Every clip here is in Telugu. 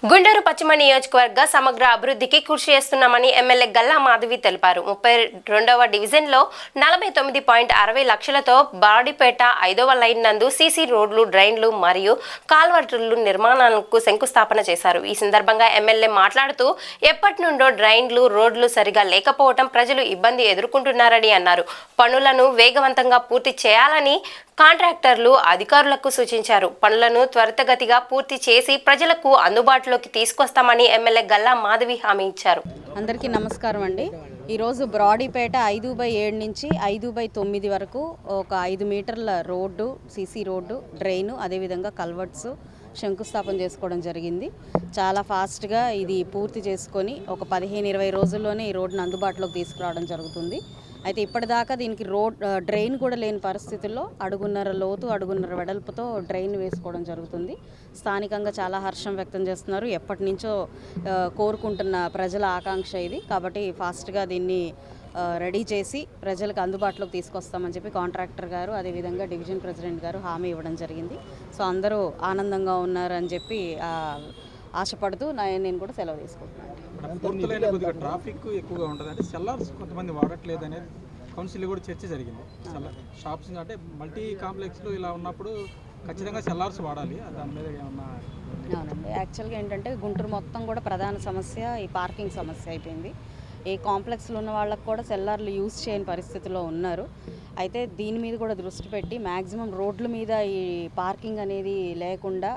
గుంటూరు పశ్చిమ నియోజకవర్గ సమగ్ర అభివృద్ధికి కృషి చేస్తున్నామని ఎమ్మెల్యే గల్లా మాధవి తెలిపారు. 32వ డివిజన్లో 49.60 లక్షలతో బాడిపేట 5వ లైన్ నందు సీసీ రోడ్లు, డ్రైన్లు మరియు కాల్వర్టులు నిర్మాణాలకు శంకుస్థాపన చేశారు. ఈ సందర్భంగా ఎమ్మెల్యే మాట్లాడుతూ ఎప్పటి నుండో డ్రైన్లు, రోడ్లు సరిగా లేకపోవడం ప్రజలు ఇబ్బంది ఎదుర్కొంటున్నారని అన్నారు. పనులను వేగవంతంగా పూర్తి చేయాలని కాంట్రాక్టర్లు అధికారులకు సూచించారు. పనులను త్వరితగతిగా పూర్తి చేసి ప్రజలకు అందుబాటులోకి తీసుకొస్తామని ఎమ్మెల్యే గల్లా మాధవి హామీ ఇచ్చారు. అందరికీ నమస్కారం అండి. ఈరోజు బ్రాడీపేట 5/7 నుంచి 5/9 వరకు ఒక 5 మీటర్ల రోడ్డు, సీసీ రోడ్డు, డ్రైను, అదేవిధంగా కల్వర్ట్స్ శంకుస్థాపన చేసుకోవడం జరిగింది. చాలా ఫాస్ట్గా ఇది పూర్తి చేసుకొని ఒక 15-20 రోజుల్లోనే ఈ రోడ్డును అందుబాటులోకి తీసుకురావడం జరుగుతుంది. అయితే ఇప్పటిదాకా దీనికి డ్రైన్ కూడా లేని పరిస్థితుల్లో అడుగున్నర లోతు, అడుగున్నర వెడల్పుతో డ్రైన్ వేసుకోవడం జరుగుతుంది. స్థానికంగా చాలా హర్షం వ్యక్తం చేస్తున్నారు. ఎప్పటి నుంచో కోరుకుంటున్న ప్రజల ఆకాంక్ష ఇది. కాబట్టి ఫాస్ట్గా దీన్ని రెడీ చేసి ప్రజలకు అందుబాటులోకి తీసుకొస్తామని చెప్పి కాంట్రాక్టర్ గారు, అదేవిధంగా డివిజన్ ప్రెసిడెంట్ గారు హామీ ఇవ్వడం జరిగింది. సో అందరూ ఆనందంగా ఉన్నారని చెప్పి ఆశపడుతూ నేను కూడా సెలవు తీసుకుంటున్నాను. ట్రాఫిక్ ఎక్కువగా ఉంటుంది, సెల్లార్స్ కొంతమంది వాడట్లేదు అనేది కౌన్సిల్ కూడా చర్చ జరిగింది. షాప్స్ అంటే మల్టీ కాంప్లెక్స్లో ఇలా ఉన్నప్పుడు ఖచ్చితంగా సెల్లార్స్ వాడాలి. దాని మీద ఏమన్నా? అవునండి, యాక్చువల్గా ఏంటంటే గుంటూరు మొత్తం కూడా ప్రధాన సమస్య ఈ పార్కింగ్ సమస్య అయిపోయింది. ఏ కాంప్లెక్స్లో ఉన్న వాళ్ళకు కూడా సెల్లార్లు యూజ్ చేయని పరిస్థితిలో ఉన్నారు. అయితే దీని మీద కూడా దృష్టి పెట్టి మ్యాక్సిమం రోడ్ల మీద ఈ పార్కింగ్ అనేది లేకుండా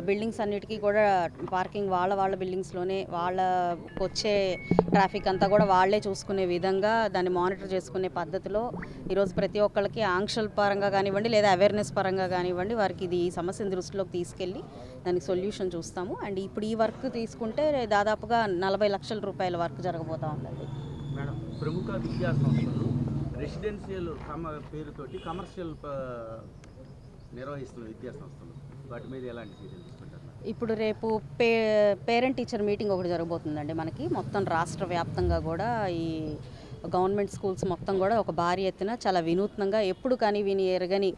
బిల్డింగ్స్ అన్నిటికీ కూడా పార్కింగ్ వాళ్ళ బిల్డింగ్స్లోనే వాళ్ళకు వచ్చే ట్రాఫిక్ అంతా కూడా వాళ్ళే చూసుకునే విధంగా దాన్ని మానిటర్ చేసుకునే పద్ధతిలో ఈరోజు ప్రతి ఒక్కరికి ఆంక్షల పరంగా కానివ్వండి, లేదా అవేర్నెస్ పరంగా కానివ్వండి, వారికి ఇది ఈ సమస్యను దృష్టిలోకి తీసుకెళ్ళి దానికి సొల్యూషన్ చూస్తాము. అండ్ ఇప్పుడు ఈ వర్క్ తీసుకుంటే దాదాపుగా 40 లక్షల రూపాయల వర్క్ జరగబోతూ ఉందండి. మేడం, ప్రముఖ విద్యా సంస్థలు రెసిడెన్షియల్ పేరుతోటి కమర్షియల్ నిర్వహిస్తున్న విద్యా సంస్థలు, వాటి మీద ఎలాంటి చర్యలు తీసుకుంటారు? ఇప్పుడు రేపు పేరెంట్ టీచర్ మీటింగ్ ఒకటి జరగబోతుందండి. మనకి మొత్తం రాష్ట్ర వ్యాప్తంగా కూడా ఈ గవర్నమెంట్ స్కూల్స్ మొత్తం కూడా ఒక భారీ ఎత్తున చాలా వినూత్నంగా ఎప్పుడు కానీ విని ఎరగని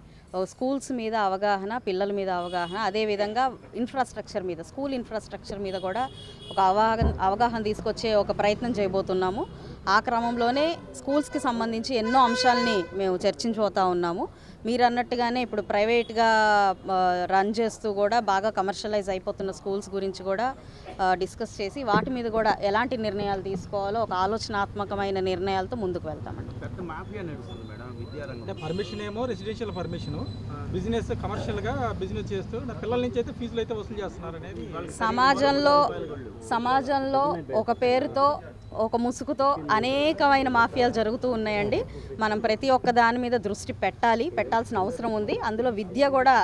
స్కూల్స్ మీద అవగాహన, పిల్లల మీద అవగాహన, అదేవిధంగా ఇన్ఫ్రాస్ట్రక్చర్ మీద, స్కూల్ ఇన్ఫ్రాస్ట్రక్చర్ మీద కూడా ఒక అవగాహన తీసుకొచ్చే ఒక ప్రయత్నం చేయబోతున్నాము. ఆ క్రమంలోనే స్కూల్స్కి సంబంధించి ఎన్నో అంశాలని మేము చర్చించబోతూ ఉన్నాము. మీరు అన్నట్టుగానే ఇప్పుడు ప్రైవేట్గా రన్ చేస్తూ కూడా బాగా కమర్షియలైజ్ అయిపోతున్న స్కూల్స్ గురించి కూడా డిస్కస్ చేసి వాటి మీద కూడా ఎలాంటి నిర్ణయాలు తీసుకోవాలో ఒక ఆలోచనాత్మకమైన నిర్ణయాలతో ముందుకు వెళ్తామండి. పర్మిషన్ ఏమో రెసిడెన్షియల్ పర్మిషన్, బిజినెస్ కమర్షియల్గా బిజినెస్ చేస్తూ పిల్లల నుంచి అయితే ఫీజులు అయితే వసూలు చేస్తున్నారు అనేది సమాజంలో ఒక పేరుతో, ఒక ముసుగుతో అనేకమైన మాఫియాలు జరుగుతూ ఉన్నాయండి. మనం ప్రతి ఒక్క దాని మీద దృష్టి పెట్టాల్సిన అవసరం ఉంది. అందులో విద్య కూడా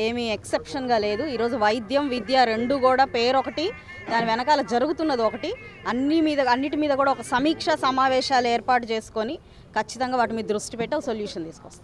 ఏమీ ఎక్సెప్షన్గా లేదు. ఈరోజు వైద్యం, విద్య రెండు కూడా పేరొకటి, దాని వెనకాల జరుగుతున్నది ఒకటి. అన్నిటి మీద కూడా ఒక సమీక్ష సమావేశాలు ఏర్పాటు చేసుకొని ఖచ్చితంగా వాటి మీద దృష్టి పెట్టి ఒక సొల్యూషన్ తీసుకొస్తాం.